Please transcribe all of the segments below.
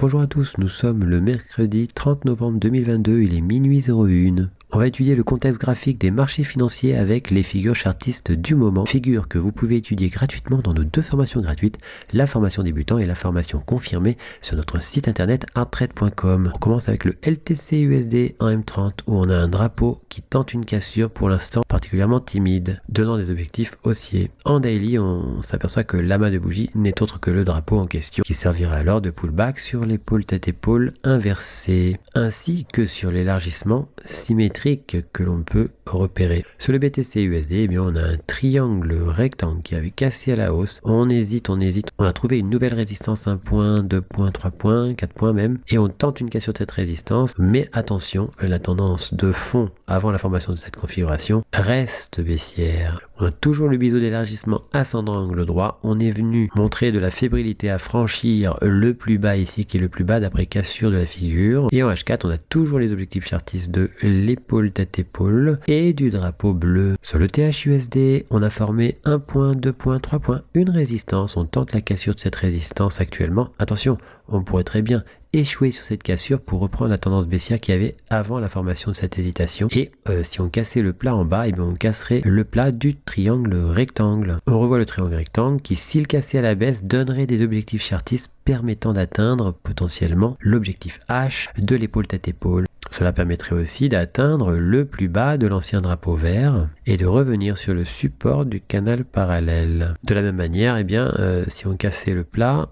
Bonjour à tous, nous sommes le mercredi 30 novembre 2022, il est minuit 01. On va étudier le contexte graphique des marchés financiers avec les figures chartistes du moment. Figures que vous pouvez étudier gratuitement dans nos deux formations gratuites, la formation débutant et la formation confirmée sur notre site internet arttrade.com. On commence avec le LTC USD en M30 où on a un drapeau qui tente une cassure pour l'instant particulièrement timide, donnant des objectifs haussiers. En daily, on s'aperçoit que l'amas de bougies n'est autre que le drapeau en question qui servira alors de pullback sur l'épaule tête-épaule inversée, ainsi que sur l'élargissement symétrique que l'on peut repérer. Sur le BTC USD, eh bien, on a un triangle rectangle qui avait cassé à la hausse. On hésite. On a trouvé une nouvelle résistance, 1 point, 2 points, 3 points, 4 points même. Et on tente une cassure de cette résistance. Mais attention, la tendance de fond avant la formation de cette configuration reste baissière. On a toujours le biseau d'élargissement ascendant angle droit. On est venu montrer de la fébrilité à franchir le plus bas ici, qui est le plus bas d'après cassure de la figure. Et en H4, on a toujours les objectifs chartistes de l'épaule tête-épaule et du drapeau bleu. Sur le THUSD, on a formé 1 point, 2 points, 3 points, une résistance. On tente la cassure de cette résistance actuellement. Attention, on pourrait très bien échouer sur cette cassure pour reprendre la tendance baissière qu'il y avait avant la formation de cette hésitation. Et si on cassait le plat en bas, eh bien on casserait le plat du triangle rectangle. On revoit le triangle rectangle qui, s'il cassait à la baisse, donnerait des objectifs chartistes permettant d'atteindre potentiellement l'objectif H de l'épaule tête-épaule. Cela permettrait aussi d'atteindre le plus bas de l'ancien drapeau vert et de revenir sur le support du canal parallèle. De la même manière, eh bien, si on cassait le plat,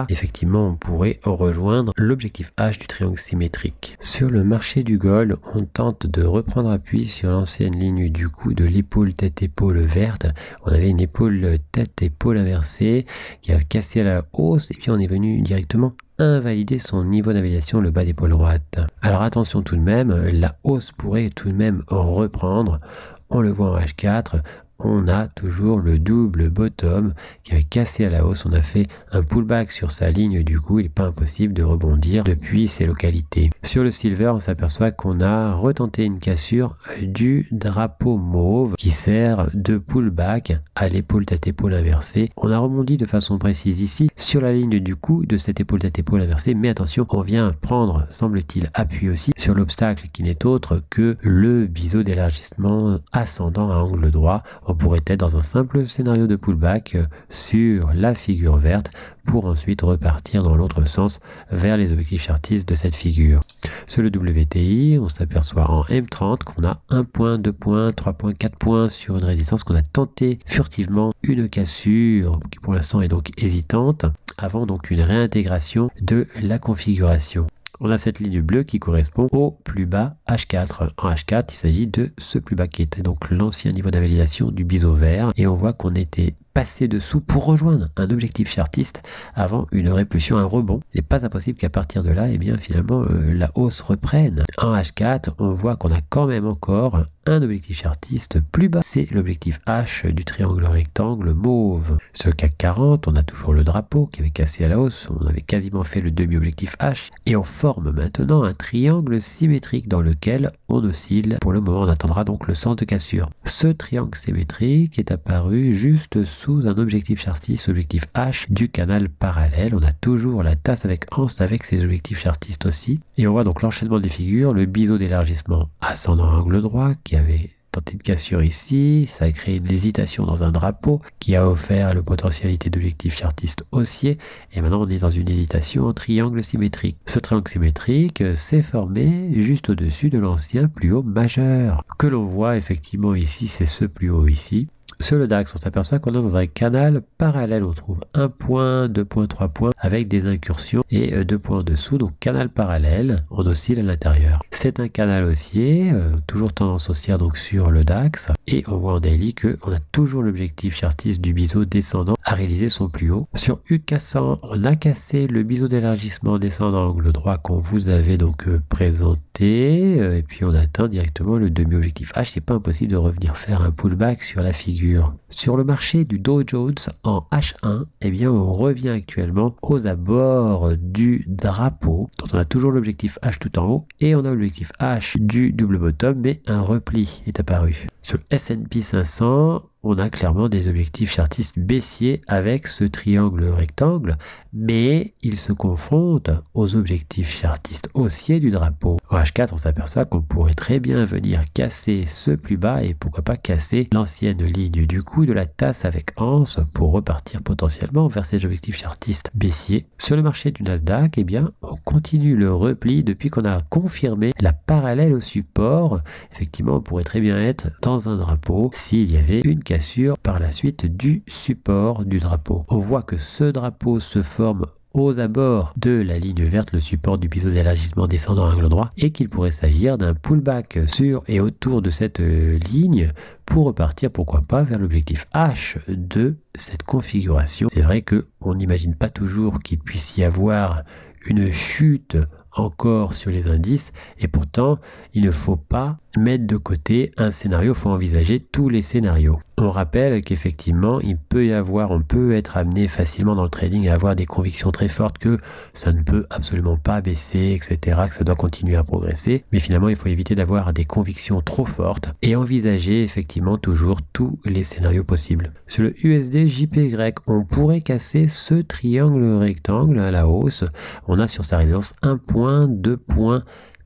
effectivement, on pourrait rejoindre l'objectif H du triangle symétrique. Sur le marché du gold, on tente de reprendre appui sur l'ancienne ligne du coup de l'épaule tête-épaule verte. On avait une épaule tête-épaule inversée qui a cassé à la hausse et puis on est venu directement invalider son niveau d'invalidation, le bas d'épaule droite. Alors attention tout de même, la hausse pourrait tout de même reprendre. On le voit en H4. On a toujours le double bottom qui avait cassé à la hausse. On a fait un pullback sur sa ligne. Du coup, il n'est pas impossible de rebondir depuis ces localités. Sur le silver, on s'aperçoit qu'on a retenté une cassure du drapeau mauve qui sert de pullback à l'épaule tête-épaule inversée. On a rebondi de façon précise ici sur la ligne du coup de cette épaule tête-épaule inversée. Mais attention, on vient prendre, semble-t-il, appui aussi sur l'obstacle qui n'est autre que le biseau d'élargissement ascendant à angle droit. On pourrait être dans un simple scénario de pullback sur la figure verte pour ensuite repartir dans l'autre sens vers les objectifs chartistes de cette figure. Sur le WTI, on s'aperçoit en M30 qu'on a 1 point, 2 points, 3 points, 4 points sur une résistance qu'on a tenté furtivement une cassure qui pour l'instant est donc hésitante avant donc une réintégration de la configuration. On a cette ligne bleue qui correspond au plus bas H4. En H4, il s'agit de ce plus bas qui était donc l'ancien niveau d'invalidation du biseau vert. Et on voit qu'on était passé dessous pour rejoindre un objectif chartiste avant une répulsion, un rebond. Il n'est pas impossible qu'à partir de là, eh bien, finalement, la hausse reprenne. En H4, on voit qu'on a quand même encore un objectif chartiste plus bas. C'est l'objectif H du triangle rectangle mauve. Sur le CAC 40, on a toujours le drapeau qui avait cassé à la hausse. On avait quasiment fait le demi-objectif H. Et on forme maintenant un triangle symétrique dans lequel on oscille. Pour le moment, on attendra donc le sens de cassure. Ce triangle symétrique est apparu juste sous un objectif chartiste, objectif H du canal parallèle. On a toujours la tasse avec anse avec ses objectifs chartistes aussi. Et on voit donc l'enchaînement des figures, le biseau d'élargissement ascendant angle droit qui avait tenté de cassure ici, ça a créé une hésitation dans un drapeau qui a offert la potentialité d'objectif chartiste haussier et maintenant on est dans une hésitation en triangle symétrique. Ce triangle symétrique s'est formé juste au-dessus de l'ancien plus haut majeur que l'on voit effectivement ici, c'est ce plus haut ici. Sur le DAX, on s'aperçoit qu'on est dans un canal parallèle. On trouve 1 point, 2 points, 3 points avec des incursions et 2 points en dessous. Donc canal parallèle, on oscille à l'intérieur. C'est un canal haussier, toujours tendance haussière donc sur le DAX. Et on voit en daily qu'on a toujours l'objectif chartiste du biseau descendant à réaliser son plus haut. Sur UK100, on a cassé le biseau d'élargissement descendant angle droit qu'on vous avait donc présenté. Et puis on atteint directement le demi-objectif H. C'est pas impossible de revenir faire un pullback sur la figure. Sur le marché du Dow Jones en H1, eh bien on revient actuellement aux abords du drapeau, dont on a toujours l'objectif H tout en haut, et on a l'objectif H du double bottom, mais un repli est apparu. Sur le S&P 500, on a clairement des objectifs chartistes baissiers avec ce triangle rectangle, mais ils se confrontent aux objectifs chartistes haussiers du drapeau. En H4, on s'aperçoit qu'on pourrait très bien venir casser ce plus bas et pourquoi pas casser l'ancienne ligne du coup de la tasse avec anse pour repartir potentiellement vers ces objectifs chartistes baissiers. Sur le marché du Nasdaq, eh bien, on continue le repli depuis qu'on a confirmé la parallèle au support. Effectivement, on pourrait très bien être dans un drapeau s'il y avait une cassure par la suite du support du drapeau. On voit que ce drapeau se forme aux abords de la ligne verte, le support du biseau d'élargissement descendant à angle droit, et qu'il pourrait s'agir d'un pullback sur et autour de cette ligne pour repartir, pourquoi pas, vers l'objectif H de cette configuration. C'est vrai qu'on n'imagine pas toujours qu'il puisse y avoir une chute encore sur les indices, et pourtant il ne faut pas mettre de côté un scénario, il faut envisager tous les scénarios. On rappelle qu'effectivement on peut être amené facilement dans le trading à avoir des convictions très fortes que ça ne peut absolument pas baisser, etc., que ça doit continuer à progresser, mais finalement il faut éviter d'avoir des convictions trop fortes et envisager effectivement toujours tous les scénarios possibles. Sur le USD JPY, on pourrait casser ce triangle rectangle à la hausse. On a sur sa résistance 1 point, 2 points,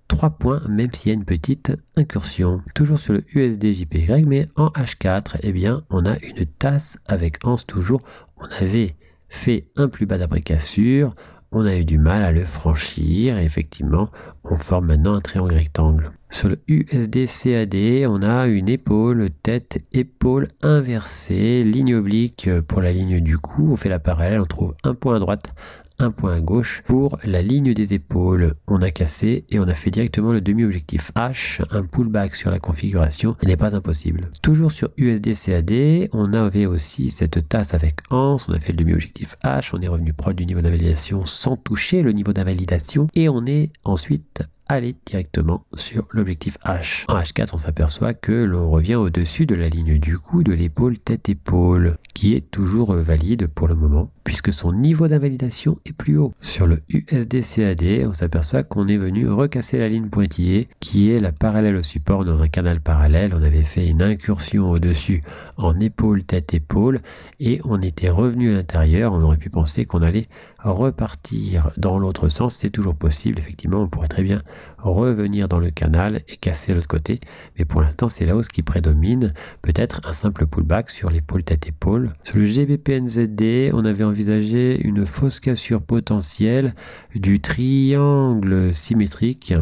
3 points, même s'il y a une petite incursion. Toujours sur le USD JPY, mais en H4, eh bien, on a une tasse avec anse toujours. On avait fait un plus bas d'après cassure, on a eu du mal à le franchir, et effectivement, on forme maintenant un triangle rectangle. Sur le USD CAD, on a une épaule, tête, épaule inversée, ligne oblique pour la ligne du cou. On fait la parallèle, on trouve un point à droite, un point à gauche. Pour la ligne des épaules, on a cassé et on a fait directement le demi-objectif H, un pullback sur la configuration, il n'est pas impossible. Toujours sur USD CAD, on avait aussi cette tasse avec anse, on a fait le demi-objectif H, on est revenu proche du niveau d'invalidation sans toucher le niveau d'invalidation, et on est ensuite aller directement sur l'objectif H. En H4, on s'aperçoit que l'on revient au-dessus de la ligne du cou de l'épaule tête-épaule, qui est toujours valide pour le moment, puisque son niveau d'invalidation est plus haut. Sur le USD CAD, on s'aperçoit qu'on est venu recasser la ligne pointillée, qui est la parallèle au support dans un canal parallèle. On avait fait une incursion au-dessus en épaule, tête-épaule, et on était revenu à l'intérieur. On aurait pu penser qu'on allait repartir dans l'autre sens. C'est toujours possible, effectivement, on pourrait très bien revenir dans le canal et casser l'autre côté, mais pour l'instant c'est la hausse qui prédomine, peut-être un simple pullback sur l'épaule tête-épaule. Sur le GBP-NZD, on avait envisagé une fausse cassure potentielle du triangle symétrique,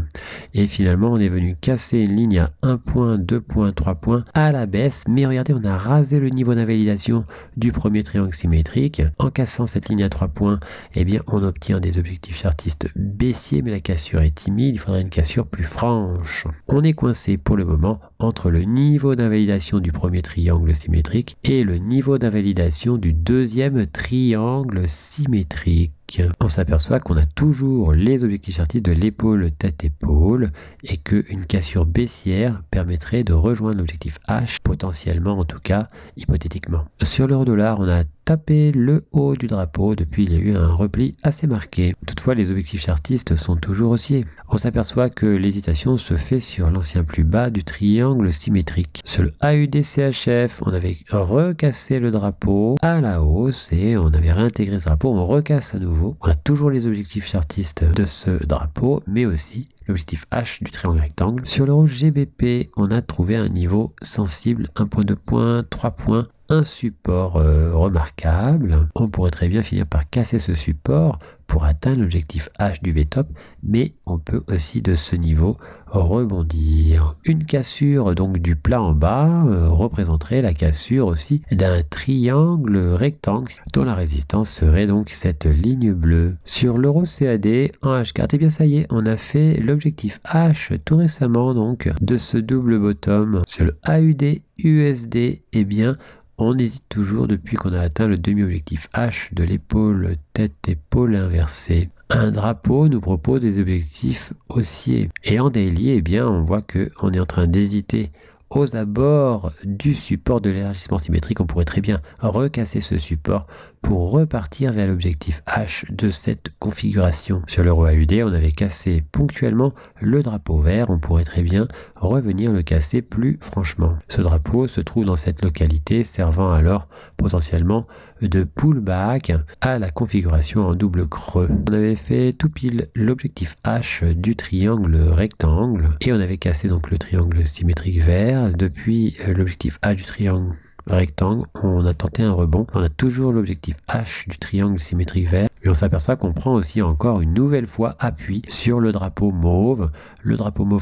et finalement on est venu casser une ligne à 1 point, 2 points, 3 points à la baisse, mais regardez, on a rasé le niveau d'invalidation du premier triangle symétrique. En cassant cette ligne à 3 points, eh bien on obtient des objectifs chartistes baissiers, mais la cassure est timide, il faudrait une cassure plus franche. On est coincé pour le moment entre le niveau d'invalidation du premier triangle symétrique et le niveau d'invalidation du deuxième triangle symétrique. On s'aperçoit qu'on a toujours les objectifs chartistes de l'épaule tête-épaule et qu'une cassure baissière permettrait de rejoindre l'objectif H, potentiellement en tout cas, hypothétiquement. Sur l'euro-dollar, on a tapé le haut du drapeau, depuis il y a eu un repli assez marqué. Toutefois, les objectifs chartistes sont toujours haussiers. On s'aperçoit que l'hésitation se fait sur l'ancien plus bas du triangle symétrique. Sur le AUD-CHF, on avait recassé le drapeau à la hausse et on avait réintégré ce drapeau, on recasse à nouveau. On a toujours les objectifs chartistes de ce drapeau, mais aussi l'objectif H du triangle rectangle. Sur l'euro GBP, on a trouvé un niveau sensible, 1,2 points, 3 points, un support remarquable. On pourrait très bien finir par casser ce support pour atteindre l'objectif H du VTOP, mais on peut aussi de ce niveau rebondir. Une cassure donc du plat en bas représenterait la cassure aussi d'un triangle rectangle dont la résistance serait donc cette ligne bleue. Sur l'euro CAD en H4, et bien ça y est, on a fait l'objectif H tout récemment donc de ce double bottom. Sur le AUD USD, eh bien on hésite toujours depuis qu'on a atteint le demi-objectif H de l'épaule tête-épaule inversée. Un drapeau nous propose des objectifs haussiers. Et en daily, eh bien, on voit qu'on est en train d'hésiter aux abords du support de l'élargissement symétrique, on pourrait très bien recasser ce support pour repartir vers l'objectif H de cette configuration. Sur l'Euro AUD, on avait cassé ponctuellement le drapeau vert, on pourrait très bien revenir le casser plus franchement. Ce drapeau se trouve dans cette localité, servant alors potentiellement de pullback à la configuration en double creux. On avait fait tout pile l'objectif H du triangle rectangle et on avait cassé donc le triangle symétrique vert. Depuis l'objectif H du triangle rectangle, on a tenté un rebond. On a toujours l'objectif H du triangle symétrique vert. Et on s'aperçoit qu'on prend aussi encore une nouvelle fois appui sur le drapeau mauve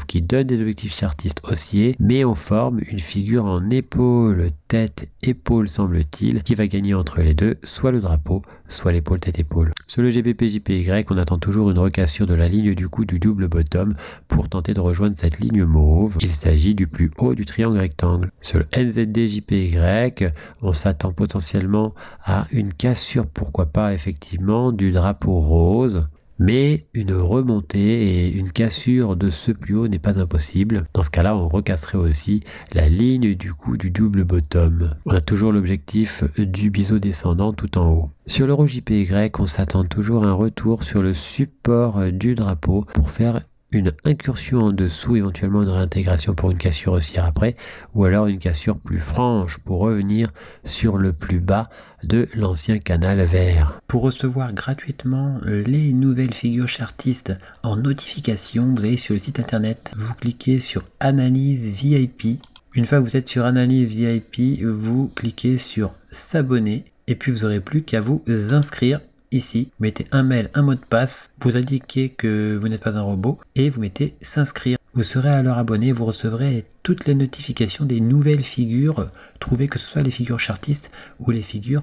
qui donne des objectifs chartistes haussiers, mais on forme une figure en épaule, tête, épaule semble-t-il, qui va gagner entre les deux, soit le drapeau, soit l'épaule, tête, épaule. Sur le GBP/JPY, on attend toujours une recassure de la ligne du coup du double bottom pour tenter de rejoindre cette ligne mauve. Il s'agit du plus haut du triangle rectangle. Sur le NZD/JPY, on s'attend potentiellement à une cassure, pourquoi pas effectivement, du drapeau rose, mais une remontée et une cassure de ce plus haut n'est pas impossible. Dans ce cas-là, on recasserait aussi la ligne du coup du double bottom. On a toujours l'objectif du biseau descendant tout en haut. Sur l'Euro JPY, on s'attend toujours à un retour sur le support du drapeau pour faire une incursion en dessous, éventuellement une réintégration pour une cassure haussière après, ou alors une cassure plus franche pour revenir sur le plus bas de l'ancien canal vert. Pour recevoir gratuitement les nouvelles figures chartistes en notification, vous allez sur le site internet, vous cliquez sur Analyse VIP. Une fois que vous êtes sur Analyse VIP, vous cliquez sur S'abonner et puis vous n'aurez plus qu'à vous inscrire. Ici, vous mettez un mail, un mot de passe, vous indiquez que vous n'êtes pas un robot et vous mettez s'inscrire. Vous serez alors abonné, vous recevrez toutes les notifications des nouvelles figures trouvées, que ce soit les figures chartistes ou les figures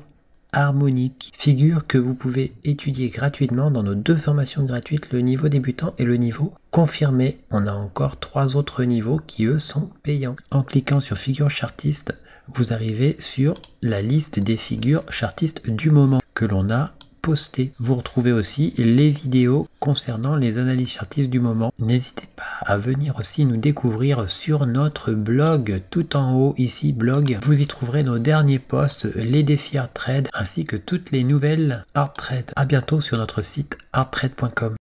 harmoniques. Figures que vous pouvez étudier gratuitement dans nos 2 formations gratuites, le niveau débutant et le niveau confirmé. On a encore 3 autres niveaux qui eux sont payants. En cliquant sur figures chartistes, vous arrivez sur la liste des figures chartistes du moment que l'on a posté. Vous retrouvez aussi les vidéos concernant les analyses chartistes du moment. N'hésitez pas à venir aussi nous découvrir sur notre blog tout en haut ici, blog. Vous y trouverez nos derniers posts, les défis Art Trade ainsi que toutes les nouvelles Art Trade. À bientôt sur notre site arttrade.com.